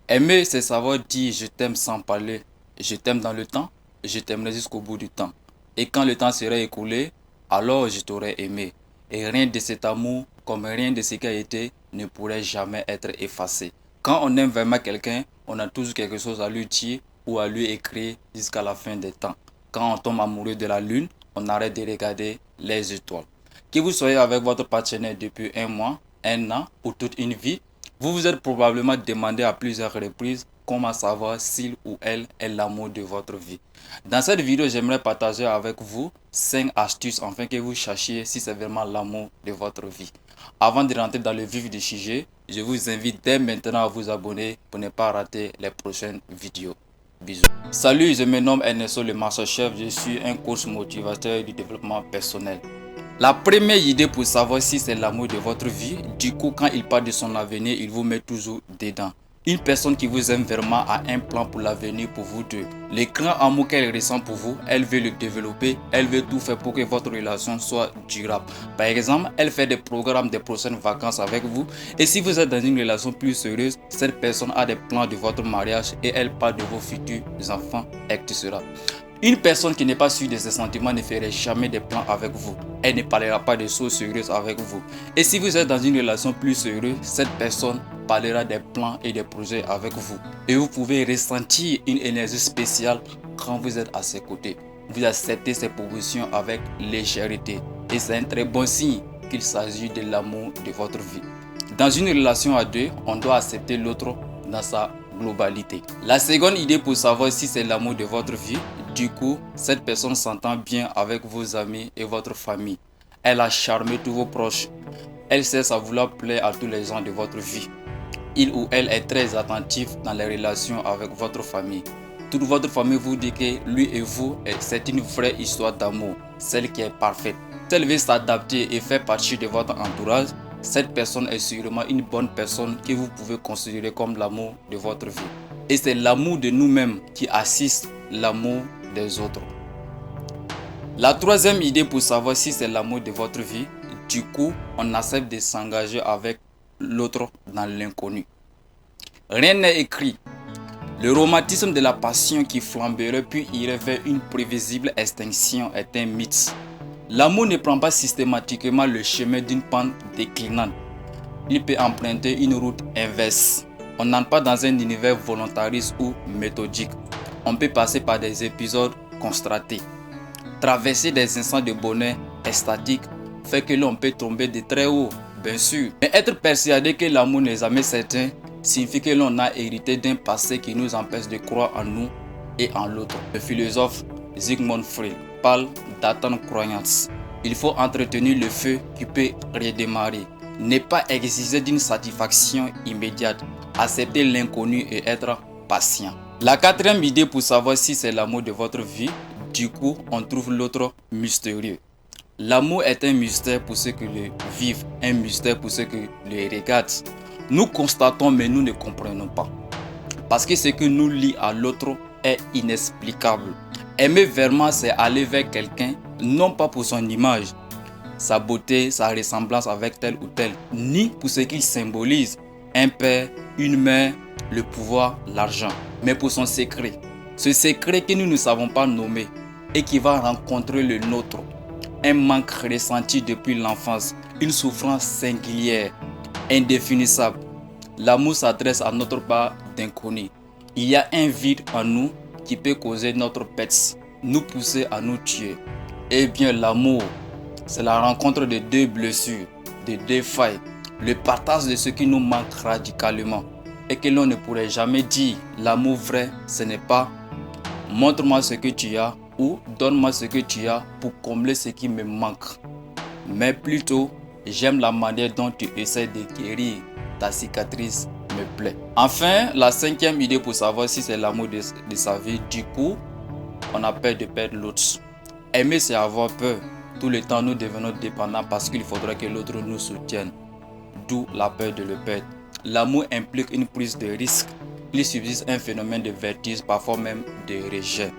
Aimer, c'est savoir dire je t'aime sans parler. Je t'aime dans le temps, je t'aimerai jusqu'au bout du temps. Et quand le temps sera écoulé, alors je t'aurai aimé. Et rien de cet amour, comme rien de ce qui a été, ne pourrait jamais être effacé. Quand on aime vraiment quelqu'un, on a toujours quelque chose à lui dire ou à lui écrire jusqu'à la fin des temps. Quand on tombe amoureux de la lune, on arrête de regarder les étoiles. Que vous soyez avec votre partenaire depuis un mois, un an ou toute une vie, vous vous êtes probablement demandé à plusieurs reprises comment savoir s'il ou elle est l'amour de votre vie. Dans cette vidéo, j'aimerais partager avec vous 5 astuces afin que vous cherchiez si c'est vraiment l'amour de votre vie. Avant de rentrer dans le vif du sujet, je vous invite dès maintenant à vous abonner pour ne pas rater les prochaines vidéos. Bisous. Salut, je me nomme Ernesto le Master Chef, je suis un coach motivateur du développement personnel. La première idée pour savoir si c'est l'amour de votre vie, du coup quand il parle de son avenir, il vous met toujours dedans. Une personne qui vous aime vraiment a un plan pour l'avenir pour vous deux. Le grand amour qu'elle ressent pour vous, elle veut le développer, elle veut tout faire pour que votre relation soit durable. Par exemple, elle fait des programmes des prochaines vacances avec vous. Et si vous êtes dans une relation plus sérieuse, cette personne a des plans de votre mariage et elle parle de vos futurs enfants, etc. Une personne qui n'est pas sûre de ses sentiments ne ferait jamais des plans avec vous. Elle ne parlera pas de choses sérieuses avec vous. Et si vous êtes dans une relation plus sérieuse, cette personne parlera des plans et des projets avec vous. Et vous pouvez ressentir une énergie spéciale quand vous êtes à ses côtés. Vous acceptez ses propositions avec légèreté. Et c'est un très bon signe qu'il s'agit de l'amour de votre vie. Dans une relation à deux, on doit accepter l'autre dans sa globalité. La seconde idée pour savoir si c'est l'amour de votre vie, du coup, cette personne s'entend bien avec vos amis et votre famille. Elle a charmé tous vos proches. Elle cesse à vouloir plaire à tous les gens de votre vie. Il ou elle est très attentif dans les relations avec votre famille. Toute votre famille vous dit que lui et vous, c'est une vraie histoire d'amour, celle qui est parfaite. Si elle veut s'adapter et faire partie de votre entourage, cette personne est sûrement une bonne personne que vous pouvez considérer comme l'amour de votre vie. Et c'est l'amour de nous-mêmes qui assiste l'amour des autres. La troisième idée pour savoir si c'est l'amour de votre vie, du coup, on accepte de s'engager avec l'autre dans l'inconnu. Rien n'est écrit. Le romantisme de la passion qui flamberait puis irait vers une prévisible extinction est un mythe. L'amour ne prend pas systématiquement le chemin d'une pente déclinante. Il peut emprunter une route inverse. On n'entre pas dans un univers volontariste ou méthodique. On peut passer par des épisodes constatés. Traverser des instants de bonheur extatique fait que l'on peut tomber de très haut, bien sûr. Mais être persuadé que l'amour n'est jamais certain signifie que l'on a hérité d'un passé qui nous empêche de croire en nous et en l'autre. Le philosophe Sigmund Freud parle d'attente croyance. Il faut entretenir le feu qui peut redémarrer. Ne pas exiger d'une satisfaction immédiate. Accepter l'inconnu et être patient. La quatrième idée pour savoir si c'est l'amour de votre vie, du coup, on trouve l'autre mystérieux. L'amour est un mystère pour ceux qui le vivent, un mystère pour ceux qui le regardent. Nous constatons mais nous ne comprenons pas. Parce que ce que nous lie à l'autre est inexplicable. Aimer vraiment, c'est aller vers quelqu'un, non pas pour son image, sa beauté, sa ressemblance avec tel ou tel, ni pour ce qu'il symbolise, un père, une mère, le pouvoir, l'argent, mais pour son secret. Ce secret que nous ne savons pas nommer et qui va rencontrer le nôtre. Un manque ressenti depuis l'enfance, une souffrance singulière, indéfinissable. L'amour s'adresse à notre part d'inconnu. Il y a un vide en nous qui peut causer notre perte, nous pousser à nous tuer. Eh bien, l'amour, c'est la rencontre de deux blessures, de deux failles, le partage de ce qui nous manque radicalement et que l'on ne pourrait jamais dire. L'amour vrai, ce n'est pas montre-moi ce que tu as ou donne-moi ce que tu as pour combler ce qui me manque. Mais plutôt, j'aime la manière dont tu essaies de guérir ta cicatrice me plaît. Enfin, la cinquième idée pour savoir si c'est l'amour de sa vie, du coup, on a peur de perdre l'autre. Aimer, c'est avoir peur. Tout le temps, nous devenons dépendants parce qu'il faudrait que l'autre nous soutienne. D'où la peur de le perdre. L'amour implique une prise de risque. Il subsiste un phénomène de vertige, parfois même de rejet.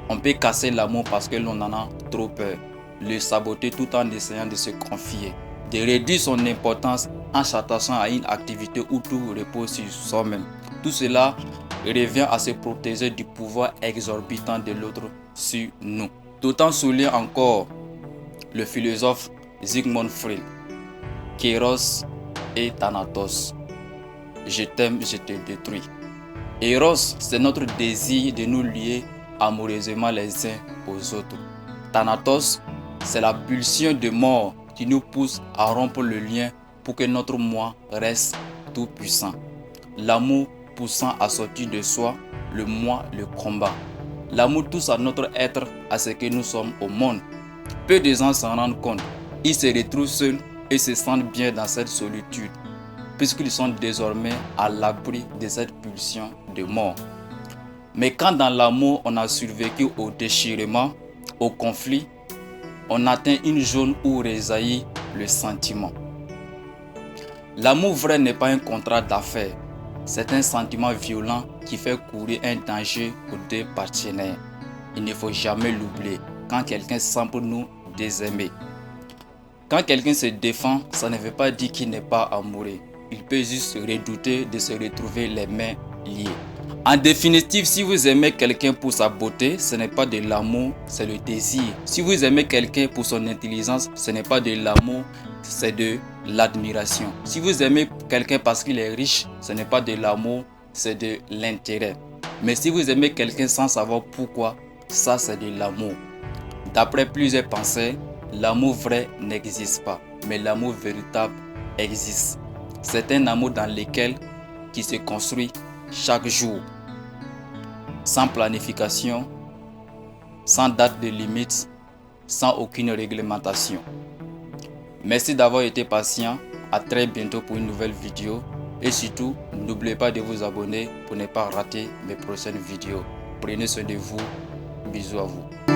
On peut casser l'amour parce que l'on en a trop peur. Le saboter tout en essayant de se confier. De réduire son importance en s'attachant à une activité où tout repose sur soi-même. Tout cela revient à se protéger du pouvoir exorbitant de l'autre sur nous. D'autant souligne encore le philosophe Sigmund Freud, Kéros et Thanatos. Je t'aime, je te détruis. Eros, c'est notre désir de nous lier amoureusement les uns aux autres. Thanatos, c'est la pulsion de mort qui nous pousse à rompre le lien pour que notre moi reste tout puissant. L'amour poussant à sortir de soi, le moi le combat. L'amour pousse à notre être à ce que nous sommes au monde. Peu de gens s'en rendent compte. Ils se retrouvent seuls et se sentent bien dans cette solitude, puisqu'ils sont désormais à l'abri de cette pulsion de mort. Mais quand dans l'amour on a survécu au déchirement, au conflit, on atteint une zone où rejaillit le sentiment. L'amour vrai n'est pas un contrat d'affaires, c'est un sentiment violent qui fait courir un danger aux deux partenaires. Il ne faut jamais l'oublier quand quelqu'un semble nous désaimer. Quand quelqu'un se défend, ça ne veut pas dire qu'il n'est pas amoureux. Il peut juste redouter de se retrouver les mains liées. En définitive, si vous aimez quelqu'un pour sa beauté, ce n'est pas de l'amour, c'est le désir. Si vous aimez quelqu'un pour son intelligence, ce n'est pas de l'amour, c'est de l'admiration. Si vous aimez quelqu'un parce qu'il est riche, ce n'est pas de l'amour, c'est de l'intérêt. Mais si vous aimez quelqu'un sans savoir pourquoi, ça c'est de l'amour. D'après plusieurs penseurs, l'amour vrai n'existe pas, mais l'amour véritable existe. C'est un amour dans lequel qui se construit chaque jour, sans planification, sans date de limite, sans aucune réglementation. Merci d'avoir été patient. À très bientôt pour une nouvelle vidéo. Et surtout, n'oubliez pas de vous abonner pour ne pas rater mes prochaines vidéos. Prenez soin de vous. Bisous à vous.